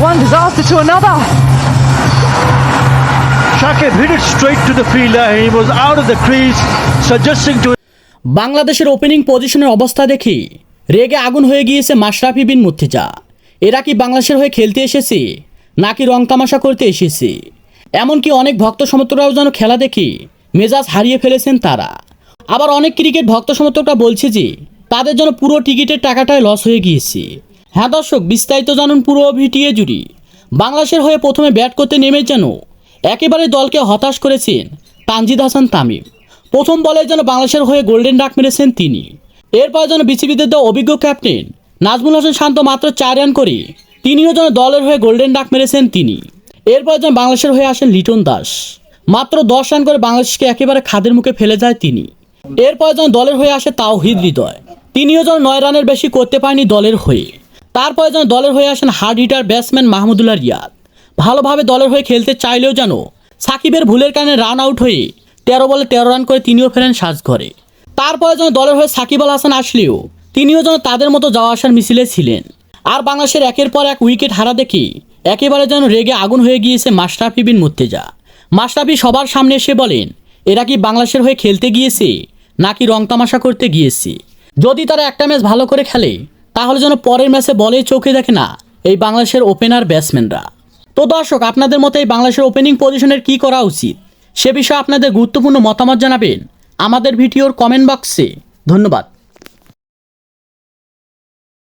one disaster to another. Shakib hit it straight to the fielder. He was out of the crease, suggesting to বাংলাদেশের opening পজিশনের অবস্থা দেখে রেগে আগুন হয়ে গিয়েছে মাশরাফি বিন মুর্তজা। এরা কি বাংলাদেশের হয়ে খেলতে এসেছে নাকি রং তামাশা করতে এসেছে? এমনকি অনেক ভক্ত সমর্থকরাও যেন খেলা দেখে মেজাজ হারিয়ে ফেলেছেন তারা। আবার অনেক ক্রিকেট ভক্ত সমর্থকরা বলছে যে তাদের জন্য পুরো টিকিটের টাকাটাই লস হয়ে গিয়েছে। হ্যাঁ দর্শক, বিস্তারিত জানুন পুরো ভিডিও জুড়ে। বাংলাদেশের হয়ে প্রথমে ব্যাট করতে নেমে যেন একেবারে দলকে হতাশ করেছেন তানজিদ হাসান তামিম। প্রথম বলে যেন বাংলাদেশের হয়ে গোল্ডেন ডাক মেরেছেন তিনি। এরপর যেন বিসিবিদের দেওয়া অভিজ্ঞ ক্যাপ্টেন নাজমুল হোসেন শান্ত মাত্র 4 রান করে তিনিও যেন দলের হয়ে গোল্ডেন ডাক মেরেছেন তিনি। এরপর যেন বাংলাদেশের হয়ে আসেন লিটন দাস, মাত্র 10 রান করে বাংলাদেশকে একেবারে খাদের মুখে ফেলে যায় তিনি। এরপর যেন দলের হয়ে আসে তাওহিদ হৃদয়, তিনিও যেন 9 রানের বেশি করতে পারেনি দলের হয়ে। তারপরে যেন দলের হয়ে আসেন hard hitter batsman Mahmudullah Riyad, ভালোভাবে দলের হয়ে খেলতে চাইলেও যেন সাকিবের ভুলের কারণে রান আউট হয়ে 13 বলে 13 রান করে তিনিও ফেরেন সাজঘরে। তারপরে যেন দলের হয়ে সাকিব আল হাসান আসলেও তিনিও যেন তাদের মতো যাওয়া আসার মিছিলে ছিলেন। আর বাংলাদেশের একের পর এক উইকেট হারা দেখে একেবারে যেন রেগে আগুন হয়ে গিয়েছে মাশরাফি বিন মুর্তজা। মাশরাফি সবার সামনে এসে বলেন এরা কি বাংলাদেশের হয়ে খেলতে গিয়েছে নাকি রং তামাশা করতে গিয়েছে। যদি তারা একটা ম্যাচ ভালো করে খেলে তাহলে যেন পরের ম্যাচে বলে চোখে দেখে না এই বাংলাদেশের ওপেনার ব্যাটসম্যানরা। তো দর্শক, আপনাদের মতে এই বাংলাদেশের ওপেনিং পজিশনের কি করা উচিত সে বিষয়ে আপনাদের গুরুত্বপূর্ণ মতামত জানাবেন আমাদের ভিডিওর কমেন্ট বক্সে। ধন্যবাদ।